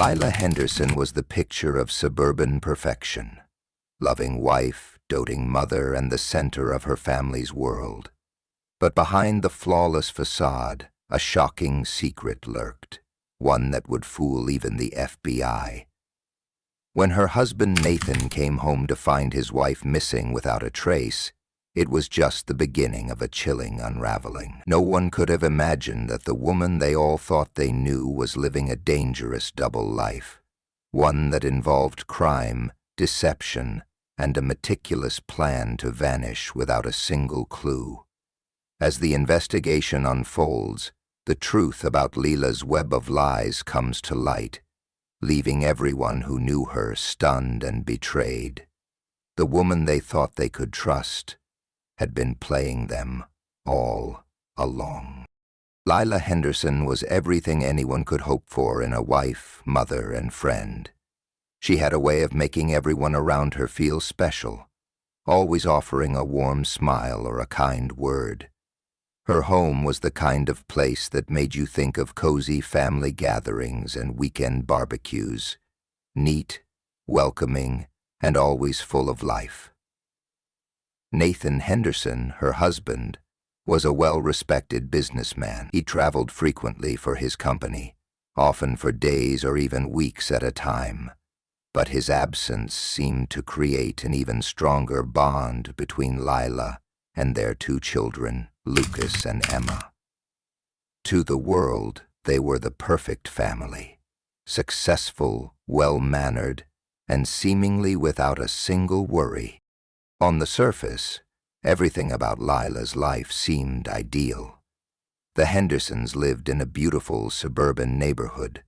Lila Henderson was the picture of suburban perfection. Loving wife, doting mother, and the center of her family's world. But behind the flawless facade, a shocking secret lurked, one that would fool even the FBI. When her husband Nathan came home to find his wife missing without a trace, it was just the beginning of a chilling unraveling. No one could have imagined that the woman they all thought they knew was living a dangerous double life, one that involved crime, deception, and a meticulous plan to vanish without a single clue. As the investigation unfolds, the truth about Lila's web of lies comes to light, leaving everyone who knew her stunned and betrayed. The woman they thought they could trust had been playing them all along. Lila Henderson was everything anyone could hope for in a wife, mother, and friend. She had a way of making everyone around her feel special, always offering a warm smile or a kind word. Her home was the kind of place that made you think of cozy family gatherings and weekend barbecues, neat, welcoming, and always full of life. Nathan Henderson, her husband, was a well-respected businessman. He traveled frequently for his company, often for days or even weeks at a time. But his absence seemed to create an even stronger bond between Lila and their two children, Lucas and Emma. To the world, they were the perfect family, successful, well-mannered, and seemingly without a single worry. On the surface, everything about Lila's life seemed ideal. The Hendersons lived in a beautiful suburban neighborhood,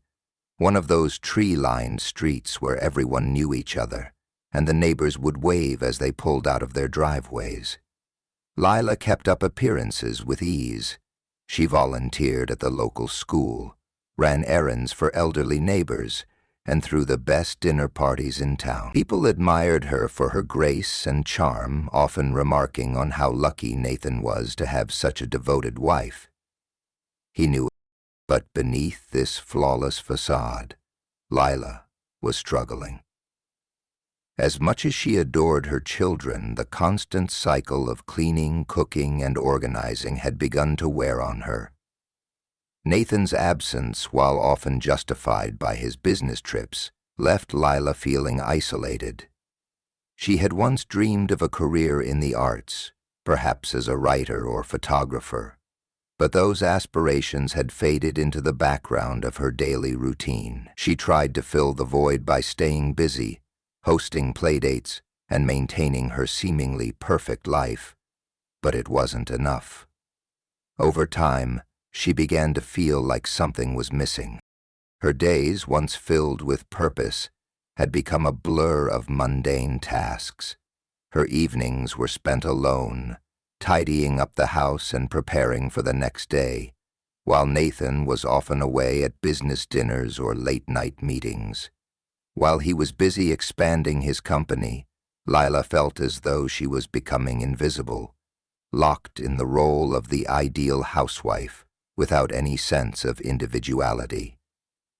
one of those tree-lined streets where everyone knew each other, and the neighbors would wave as they pulled out of their driveways. Lila kept up appearances with ease. She volunteered at the local school, ran errands for elderly neighbors, and threw the best dinner parties in town. People admired her for her grace and charm, often remarking on how lucky Nathan was to have such a devoted wife. He knew, but beneath this flawless facade, Lila was struggling. As much as she adored her children, the constant cycle of cleaning, cooking, and organizing had begun to wear on her. Nathan's absence, while often justified by his business trips, left Lila feeling isolated. She had once dreamed of a career in the arts, perhaps as a writer or photographer, but those aspirations had faded into the background of her daily routine. She tried to fill the void by staying busy, hosting playdates, and maintaining her seemingly perfect life, but it wasn't enough. Over time, she began to feel like something was missing. Her days, once filled with purpose, had become a blur of mundane tasks. Her evenings were spent alone, tidying up the house and preparing for the next day, while Nathan was often away at business dinners or late-night meetings. While he was busy expanding his company, Lila felt as though she was becoming invisible, locked in the role of the ideal housewife, without any sense of individuality.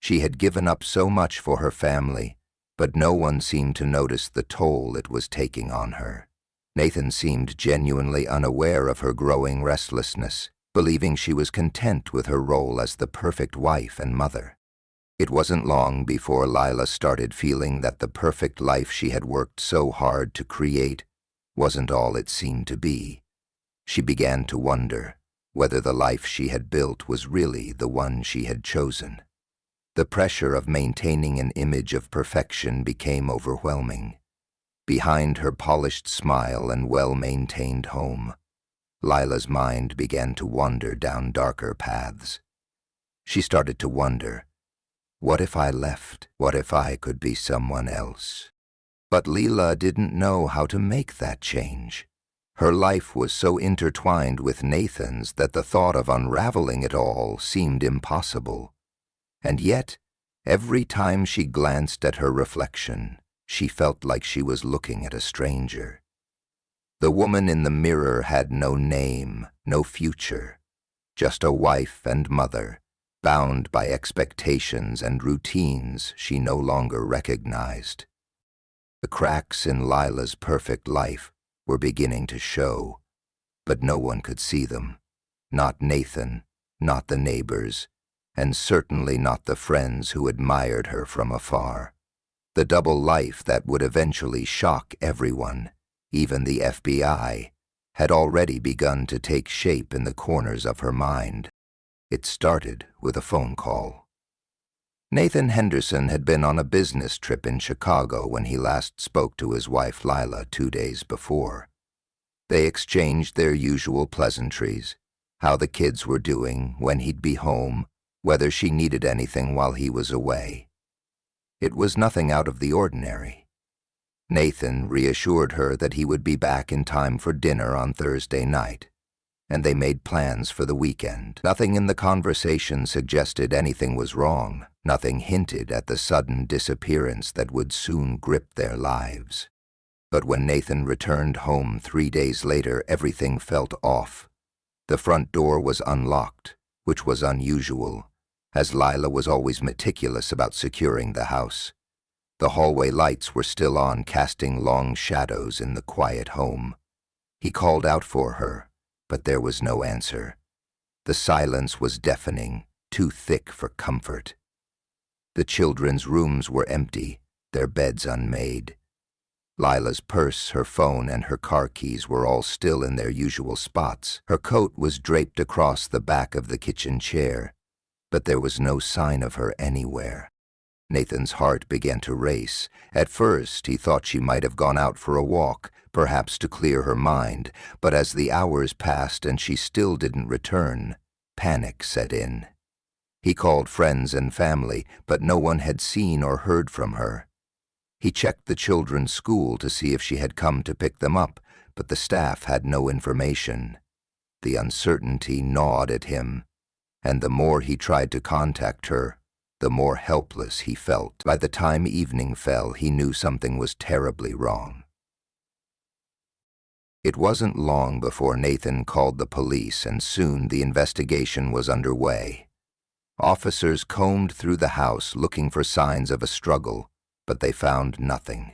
She had given up so much for her family, but no one seemed to notice the toll it was taking on her. Nathan seemed genuinely unaware of her growing restlessness, believing she was content with her role as the perfect wife and mother. It wasn't long before Lila started feeling that the perfect life she had worked so hard to create wasn't all it seemed to be. She began to wonder whether the life she had built was really the one she had chosen. The pressure of maintaining an image of perfection became overwhelming. Behind her polished smile and well-maintained home, Lila's mind began to wander down darker paths. She started to wonder, what if I left? What if I could be someone else? But Lila didn't know how to make that change. Her life was so intertwined with Nathan's that the thought of unraveling it all seemed impossible. And yet, every time she glanced at her reflection, she felt like she was looking at a stranger. The woman in the mirror had no name, no future, just a wife and mother, bound by expectations and routines she no longer recognized. The cracks in Lila's perfect life were beginning to show, but no one could see them. Not Nathan, not the neighbors, and certainly not the friends who admired her from afar. The double life that would eventually shock everyone, even the FBI, had already begun to take shape in the corners of her mind. It started with a phone call. Nathan Henderson had been on a business trip in Chicago when he last spoke to his wife Lila 2 days before. They exchanged their usual pleasantries, how the kids were doing, when he'd be home, whether she needed anything while he was away. It was nothing out of the ordinary. Nathan reassured her that he would be back in time for dinner on Thursday night, and they made plans for the weekend. Nothing in the conversation suggested anything was wrong. Nothing hinted at the sudden disappearance that would soon grip their lives. But when Nathan returned home 3 days later, everything felt off. The front door was unlocked, which was unusual, as Lila was always meticulous about securing the house. The hallway lights were still on, casting long shadows in the quiet home. He called out for her, but there was no answer. The silence was deafening, too thick for comfort. The children's rooms were empty, their beds unmade. Lila's purse, her phone, and her car keys were all still in their usual spots. Her coat was draped across the back of the kitchen chair, but there was no sign of her anywhere. Nathan's heart began to race. At first, he thought she might have gone out for a walk, perhaps to clear her mind, but as the hours passed and she still didn't return, panic set in. He called friends and family, but no one had seen or heard from her. He checked the children's school to see if she had come to pick them up, but the staff had no information. The uncertainty gnawed at him, and the more he tried to contact her, the more helpless he felt. By the time evening fell, he knew something was terribly wrong. It wasn't long before Nathan called the police, and soon the investigation was underway. Officers combed through the house looking for signs of a struggle, but they found nothing.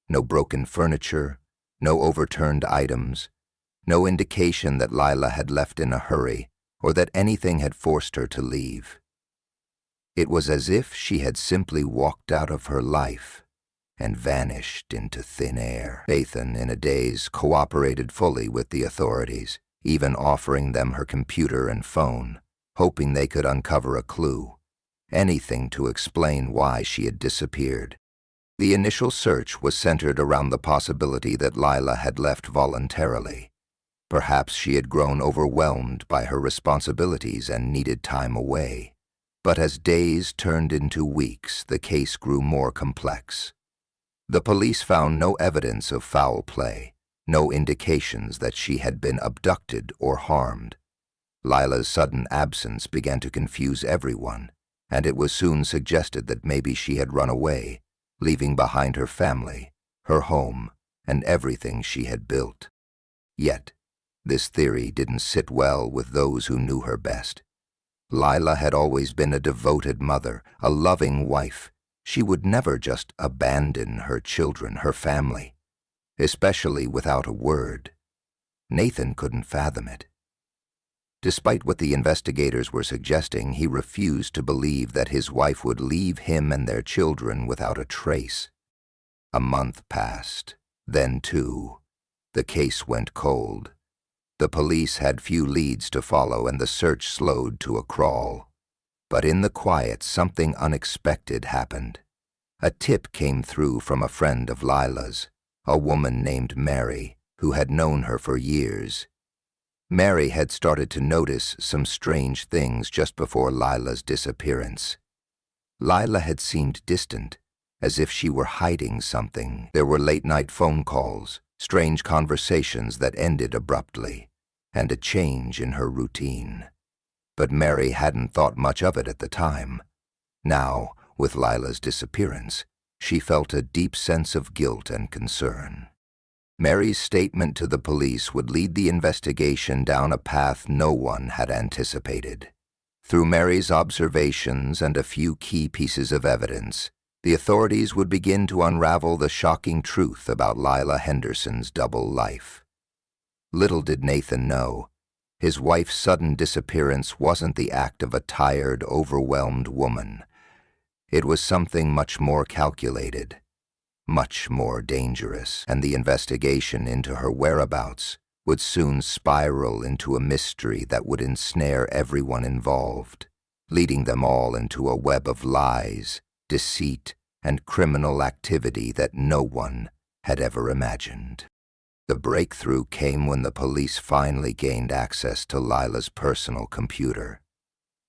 No broken furniture, no overturned items, no indication that Lila had left in a hurry or that anything had forced her to leave. It was as if she had simply walked out of her life and vanished into thin air. Nathan, in a daze, cooperated fully with the authorities, even offering them her computer and phone, hoping they could uncover a clue, anything to explain why she had disappeared. The initial search was centered around the possibility that Lila had left voluntarily. Perhaps she had grown overwhelmed by her responsibilities and needed time away. But as days turned into weeks, the case grew more complex. The police found no evidence of foul play, no indications that she had been abducted or harmed. Lila's sudden absence began to confuse everyone, and it was soon suggested that maybe she had run away, leaving behind her family, her home, and everything she had built. Yet, this theory didn't sit well with those who knew her best. Lila had always been a devoted mother, a loving wife. She would never just abandon her children, her family, especially without a word. Nathan couldn't fathom it. Despite what the investigators were suggesting, he refused to believe that his wife would leave him and their children without a trace. A month passed, then 2. The case went cold. The police had few leads to follow, and the search slowed to a crawl. But in the quiet, something unexpected happened. A tip came through from a friend of Lila's, a woman named Mary, who had known her for years. Mary had started to notice some strange things just before Lila's disappearance. Lila had seemed distant, as if she were hiding something. There were late-night phone calls, strange conversations that ended abruptly, and a change in her routine. But Mary hadn't thought much of it at the time. Now, with Lila's disappearance, she felt a deep sense of guilt and concern. Mary's statement to the police would lead the investigation down a path no one had anticipated. Through Mary's observations and a few key pieces of evidence, the authorities would begin to unravel the shocking truth about Lila Henderson's double life. Little did Nathan know, his wife's sudden disappearance wasn't the act of a tired, overwhelmed woman. It was something much more calculated, much more dangerous, and the investigation into her whereabouts would soon spiral into a mystery that would ensnare everyone involved, leading them all into a web of lies, deceit, and criminal activity that no one had ever imagined. The breakthrough came when the police finally gained access to Lila's personal computer.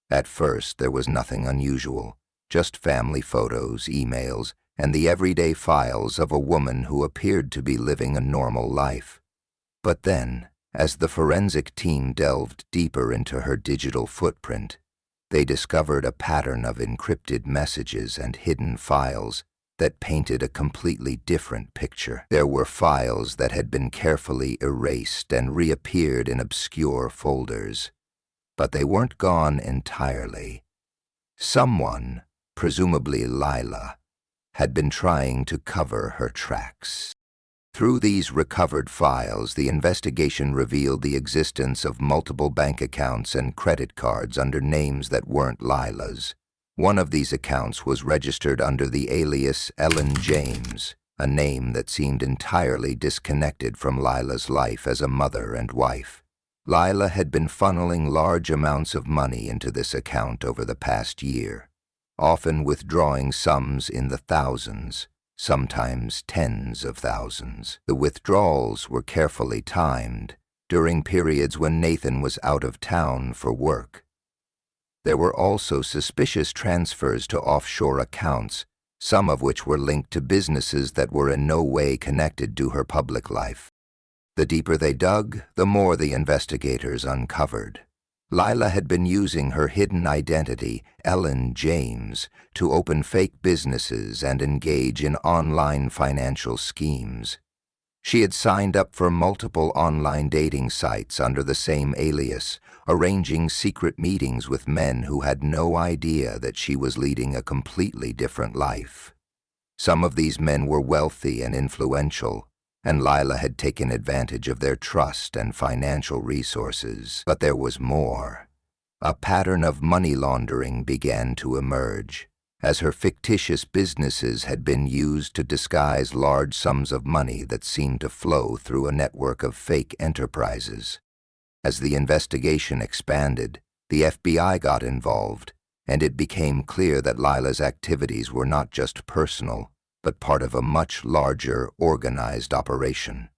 At first, there was nothing unusual, just family photos, emails, and the everyday files of a woman who appeared to be living a normal life. But then, as the forensic team delved deeper into her digital footprint, they discovered a pattern of encrypted messages and hidden files that painted a completely different picture. There were files that had been carefully erased and reappeared in obscure folders, but they weren't gone entirely. Someone, presumably Lila, had been trying to cover her tracks. Through these recovered files, the investigation revealed the existence of multiple bank accounts and credit cards under names that weren't Lila's. One of these accounts was registered under the alias Ellen James, a name that seemed entirely disconnected from Lila's life as a mother and wife. Lila had been funneling large amounts of money into this account over the past year, often withdrawing sums in the thousands, sometimes tens of thousands. The withdrawals were carefully timed during periods when Nathan was out of town for work. There were also suspicious transfers to offshore accounts, some of which were linked to businesses that were in no way connected to her public life. The deeper they dug, the more the investigators uncovered. Lila had been using her hidden identity, Ellen James, to open fake businesses and engage in online financial schemes. She had signed up for multiple online dating sites under the same alias, arranging secret meetings with men who had no idea that she was leading a completely different life. Some of these men were wealthy and influential, and Lila had taken advantage of their trust and financial resources. But there was more. A pattern of money laundering began to emerge, as her fictitious businesses had been used to disguise large sums of money that seemed to flow through a network of fake enterprises. As the investigation expanded, the FBI got involved, and it became clear that Lila's activities were not just personal, but part of a much larger, organized operation.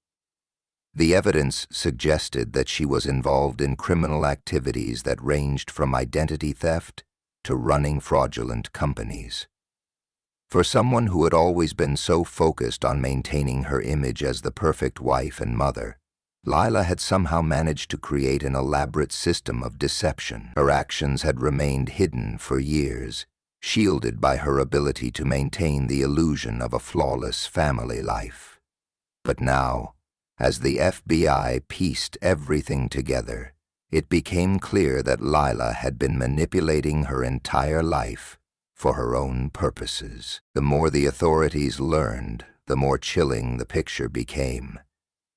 The evidence suggested that she was involved in criminal activities that ranged from identity theft to running fraudulent companies. For someone who had always been so focused on maintaining her image as the perfect wife and mother, Lila had somehow managed to create an elaborate system of deception. Her actions had remained hidden for years, shielded by her ability to maintain the illusion of a flawless family life. But now, as the FBI pieced everything together, it became clear that Lila had been manipulating her entire life for her own purposes. The more the authorities learned, the more chilling the picture became.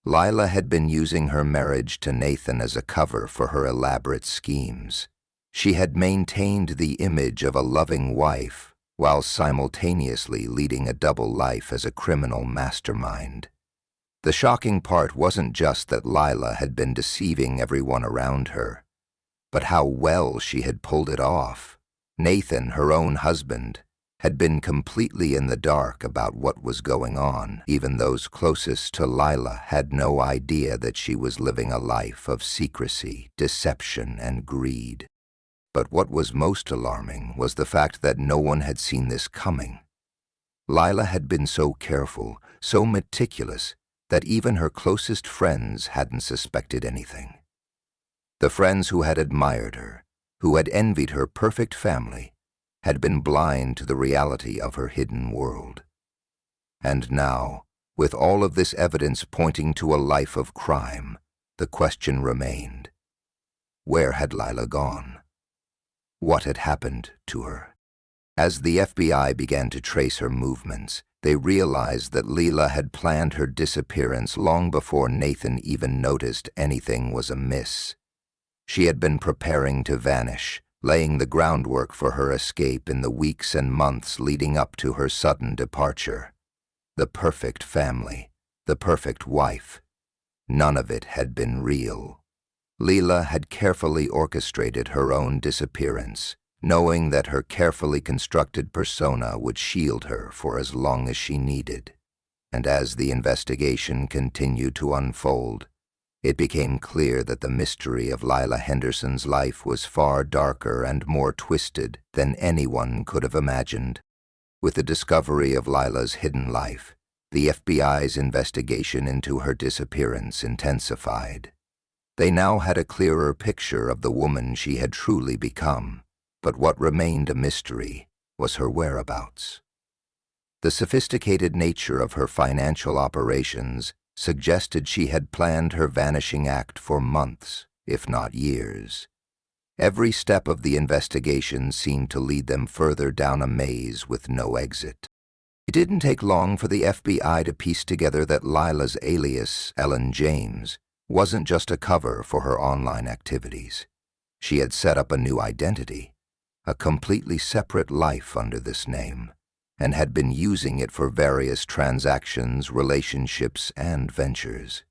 Lila had been using her marriage to Nathan as a cover for her elaborate schemes. She had maintained the image of a loving wife while simultaneously leading a double life as a criminal mastermind. The shocking part wasn't just that Lila had been deceiving everyone around her, but how well she had pulled it off. Nathan, her own husband, had been completely in the dark about what was going on. Even those closest to Lila had no idea that she was living a life of secrecy, deception, and greed. But what was most alarming was the fact that no one had seen this coming. Lila had been so careful, so meticulous, that even her closest friends hadn't suspected anything. The friends who had admired her, who had envied her perfect family, had been blind to the reality of her hidden world. And now, with all of this evidence pointing to a life of crime, the question remained: where had Lila gone? what had happened to her. As the FBI began to trace her movements, they realized that Lila had planned her disappearance long before Nathan even noticed anything was amiss. She had been preparing to vanish, laying the groundwork for her escape in the weeks and months leading up to her sudden departure. The perfect family, the perfect wife. None of it had been real. Lila had carefully orchestrated her own disappearance, knowing that her carefully constructed persona would shield her for as long as she needed. And as the investigation continued to unfold, it became clear that the mystery of Lila Henderson's life was far darker and more twisted than anyone could have imagined. With the discovery of Lila's hidden life, the FBI's investigation into her disappearance intensified. They now had a clearer picture of the woman she had truly become, but what remained a mystery was her whereabouts. The sophisticated nature of her financial operations suggested she had planned her vanishing act for months, if not years. Every step of the investigation seemed to lead them further down a maze with no exit. It didn't take long for the FBI to piece together that Lila's alias, Ellen James, wasn't just a cover for her online activities. She had set up a new identity, a completely separate life under this name, and had been using it for various transactions, relationships, and ventures.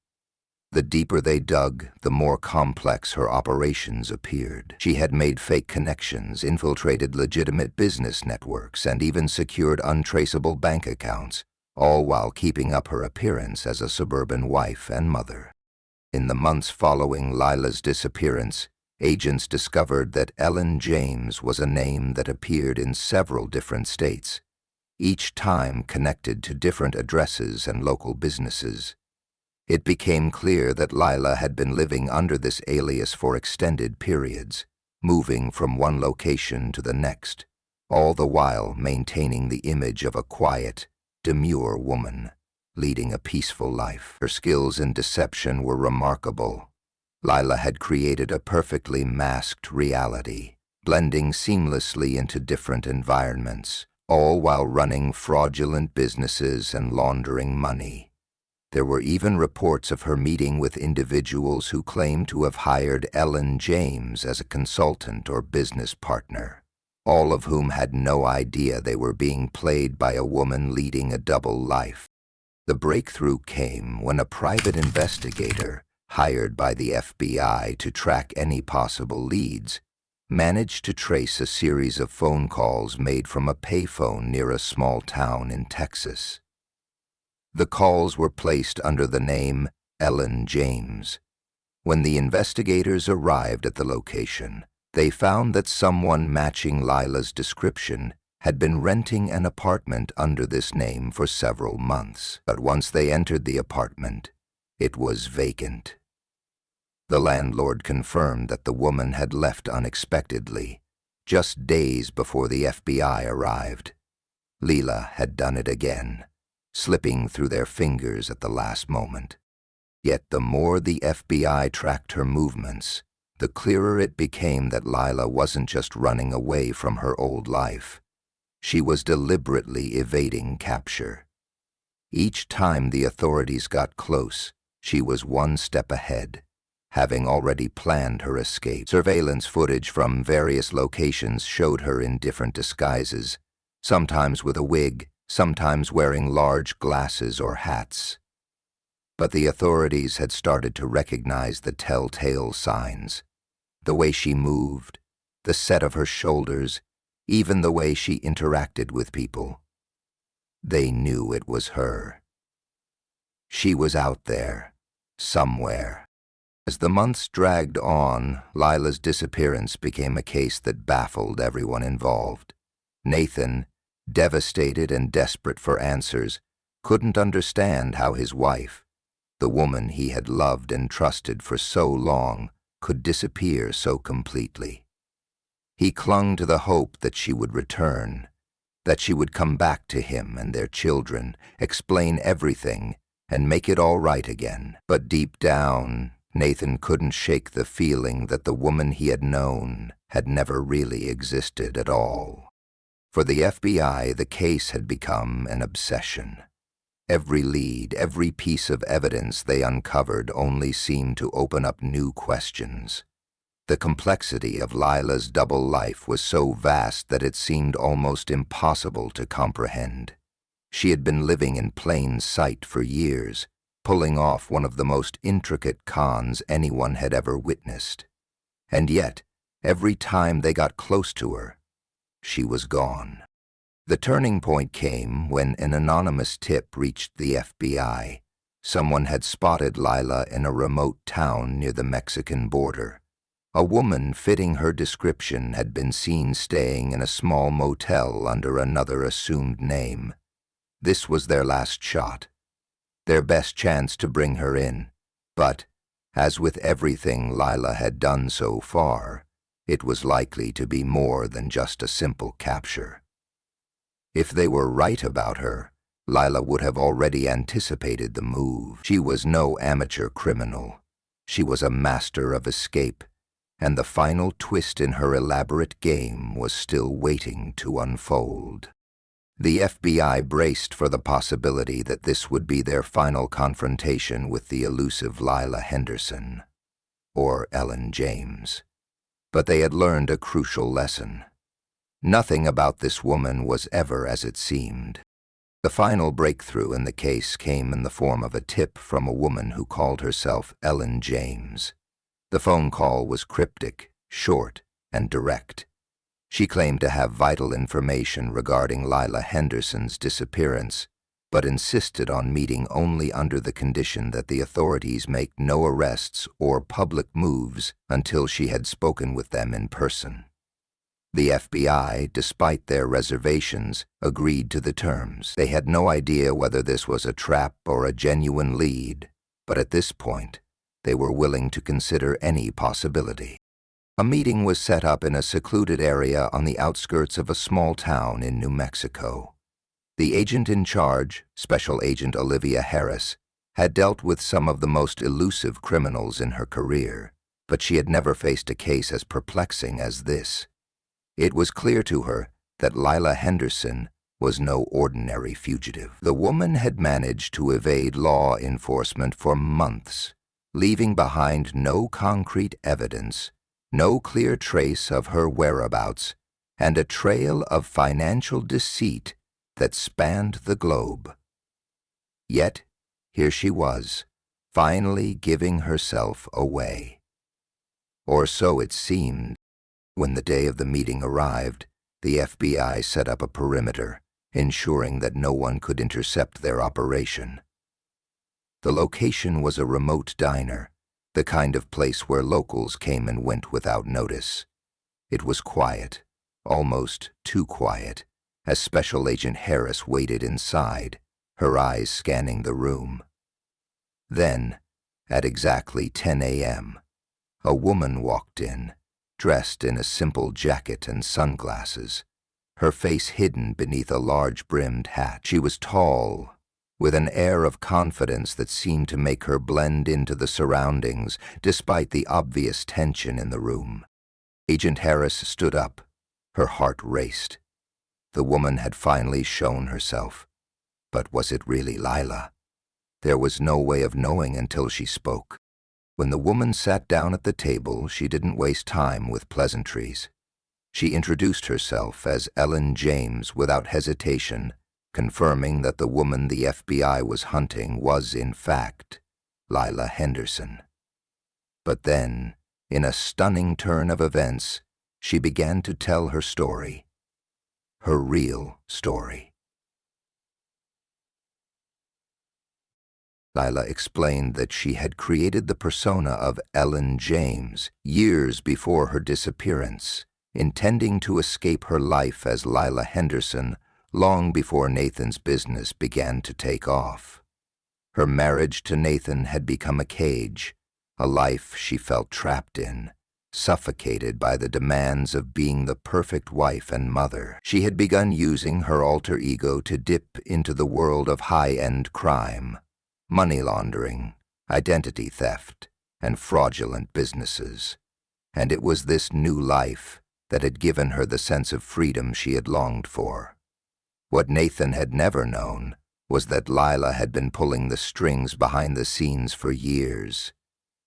The deeper they dug, the more complex her operations appeared. She had made fake connections, infiltrated legitimate business networks, and even secured untraceable bank accounts, all while keeping up her appearance as a suburban wife and mother. In the months following Lila's disappearance, agents discovered that Ellen James was a name that appeared in several different states, each time connected to different addresses and local businesses. It became clear that Lila had been living under this alias for extended periods, moving from one location to the next, all the while maintaining the image of a quiet, demure woman, leading a peaceful life. Her skills in deception were remarkable. Lila had created a perfectly masked reality, blending seamlessly into different environments, all while running fraudulent businesses and laundering money. There were even reports of her meeting with individuals who claimed to have hired Ellen James as a consultant or business partner, all of whom had no idea they were being played by a woman leading a double life. The breakthrough came when a private investigator, hired by the FBI to track any possible leads, managed to trace a series of phone calls made from a payphone near a small town in Texas. The calls were placed under the name Ellen James. When the investigators arrived at the location, they found that someone matching Lila's description had been renting an apartment under this name for several months. But once they entered the apartment, it was vacant. The landlord confirmed that the woman had left unexpectedly, just days before the FBI arrived. Lila had done it again, slipping through their fingers at the last moment. Yet the more the FBI tracked her movements, the clearer it became that Lila wasn't just running away from her old life. She was deliberately evading capture. Each time the authorities got close, she was one step ahead, having already planned her escape. Surveillance footage from various locations showed her in different disguises, sometimes with a wig, sometimes wearing large glasses or hats. But the authorities had started to recognize the telltale signs. The way she moved, the set of her shoulders, even the way she interacted with people. They knew it was her. She was out there, somewhere. As the months dragged on, Lila's disappearance became a case that baffled everyone involved. Nathan, devastated and desperate for answers, couldn't understand how his wife, the woman he had loved and trusted for so long, could disappear so completely. He clung to the hope that she would return, that she would come back to him and their children, explain everything, and make it all right again. But deep down, Nathan couldn't shake the feeling that the woman he had known had never really existed at all. For the FBI, the case had become an obsession. Every lead, every piece of evidence they uncovered only seemed to open up new questions. The complexity of Lila's double life was so vast that it seemed almost impossible to comprehend. She had been living in plain sight for years, pulling off one of the most intricate cons anyone had ever witnessed. And yet, every time they got close to her, she was gone. The turning point came when an anonymous tip reached the FBI. Someone had spotted Lila in a remote town near the Mexican border. A woman fitting her description had been seen staying in a small motel under another assumed name. This was their last shot, their best chance to bring her in. But, as with everything Lila had done so far, it was likely to be more than just a simple capture. If they were right about her, Lila would have already anticipated the move. She was no amateur criminal. She was a master of escape, and the final twist in her elaborate game was still waiting to unfold. The FBI braced for the possibility that this would be their final confrontation with the elusive Lila Henderson, or Ellen James. But they had learned a crucial lesson. Nothing about this woman was ever as it seemed. The final breakthrough in the case came in the form of a tip from a woman who called herself Ellen James. The phone call was cryptic, short, and direct. She claimed to have vital information regarding Lila Henderson's disappearance, but insisted on meeting only under the condition that the authorities make no arrests or public moves until she had spoken with them in person. The FBI, despite their reservations, agreed to the terms. They had no idea whether this was a trap or a genuine lead, but at this point, they were willing to consider any possibility. A meeting was set up in a secluded area on the outskirts of a small town in New Mexico. The agent in charge, Special Agent Olivia Harris, had dealt with some of the most elusive criminals in her career, but she had never faced a case as perplexing as this. It was clear to her that Lila Henderson was no ordinary fugitive. The woman had managed to evade law enforcement for months, leaving behind no concrete evidence, no clear trace of her whereabouts, and a trail of financial deceit that spanned the globe. Yet, here she was, finally giving herself away. Or so it seemed. When the day of the meeting arrived, the FBI set up a perimeter, ensuring that no one could intercept their operation. The location was a remote diner, the kind of place where locals came and went without notice. It was quiet, almost too quiet, as Special Agent Harris waited inside, her eyes scanning the room. Then, at exactly 10 a.m., a woman walked in, dressed in a simple jacket and sunglasses, her face hidden beneath a large-brimmed hat. She was tall, with an air of confidence that seemed to make her blend into the surroundings despite the obvious tension in the room. Agent Harris stood up. Her heart raced. The woman had finally shown herself. But was it really Lila? There was no way of knowing until she spoke. When the woman sat down at the table, she didn't waste time with pleasantries. She introduced herself as Ellen James without hesitation, confirming that the woman the FBI was hunting was, in fact, Lila Henderson. But then, in a stunning turn of events, she began to tell her story. Her real story. Lila explained that she had created the persona of Ellen James years before her disappearance, intending to escape her life as Lila Henderson long before Nathan's business began to take off. Her marriage to Nathan had become a cage, a life she felt trapped in, suffocated by the demands of being the perfect wife and mother. She had begun using her alter ego to dip into the world of high-end crime, money laundering, identity theft, and fraudulent businesses. And it was this new life that had given her the sense of freedom she had longed for. What Nathan had never known was that Lila had been pulling the strings behind the scenes for years.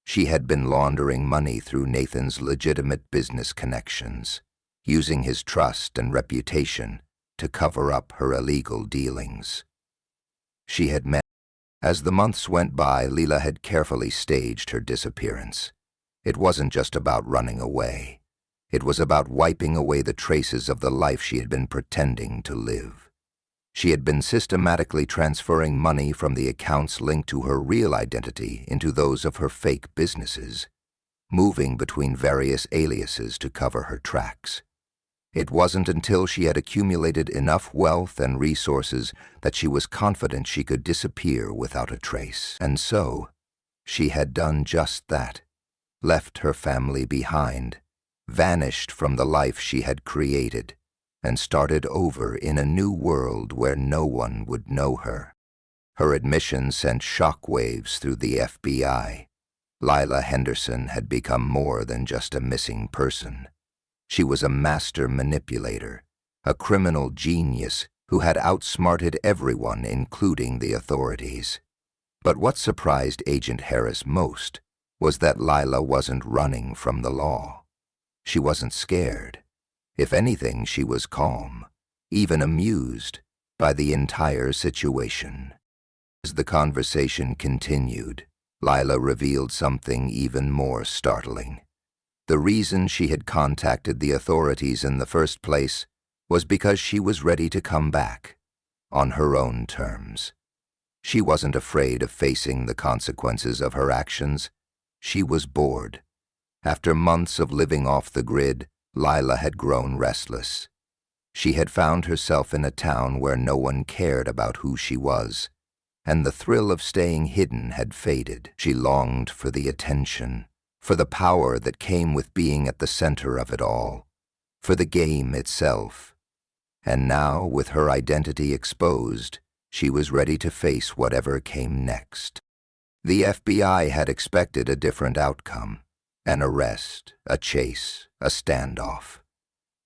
She had been laundering money through Nathan's legitimate business connections, using his trust and reputation to cover up her illegal dealings. She had met. As the months went by, Lila had carefully staged her disappearance. It wasn't just about running away. It was about wiping away the traces of the life she had been pretending to live. She had been systematically transferring money from the accounts linked to her real identity into those of her fake businesses, moving between various aliases to cover her tracks. It wasn't until she had accumulated enough wealth and resources that she was confident she could disappear without a trace. And so, she had done just that, left her family behind, vanished from the life she had created, and started over in a new world where no one would know her. Her admission sent shockwaves through the FBI. Lila Henderson had become more than just a missing person. She was a master manipulator, a criminal genius who had outsmarted everyone, including the authorities. But what surprised Agent Harris most was that Lila wasn't running from the law. She wasn't scared. If anything, she was calm, even amused by the entire situation. As the conversation continued, Lila revealed something even more startling. The reason she had contacted the authorities in the first place was because she was ready to come back, on her own terms. She wasn't afraid of facing the consequences of her actions. She was bored. After months of living off the grid, Lila had grown restless. She had found herself in a town where no one cared about who she was, and the thrill of staying hidden had faded. She longed for the attention, for the power that came with being at the center of it all, for the game itself. And now, with her identity exposed, she was ready to face whatever came next. The FBI had expected a different outcome. An arrest, a chase, a standoff.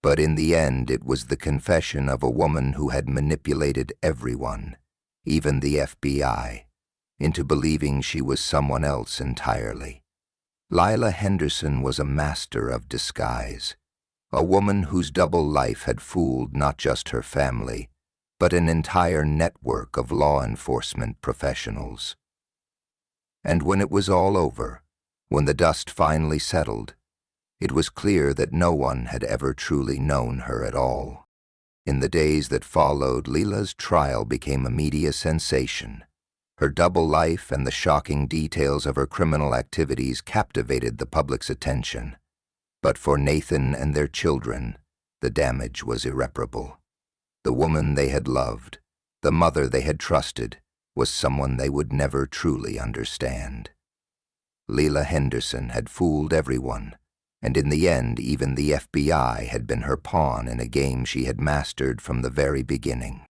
But in the end, it was the confession of a woman who had manipulated everyone, even the FBI, into believing she was someone else entirely. Lila Henderson was a master of disguise, a woman whose double life had fooled not just her family, but an entire network of law enforcement professionals. And when it was all over, when the dust finally settled, it was clear that no one had ever truly known her at all. In the days that followed, Lila's trial became a media sensation. Her double life and the shocking details of her criminal activities captivated the public's attention. But for Nathan and their children, the damage was irreparable. The woman they had loved, the mother they had trusted, was someone they would never truly understand. Lila Henderson had fooled everyone, and in the end even the FBI had been her pawn in a game she had mastered from the very beginning.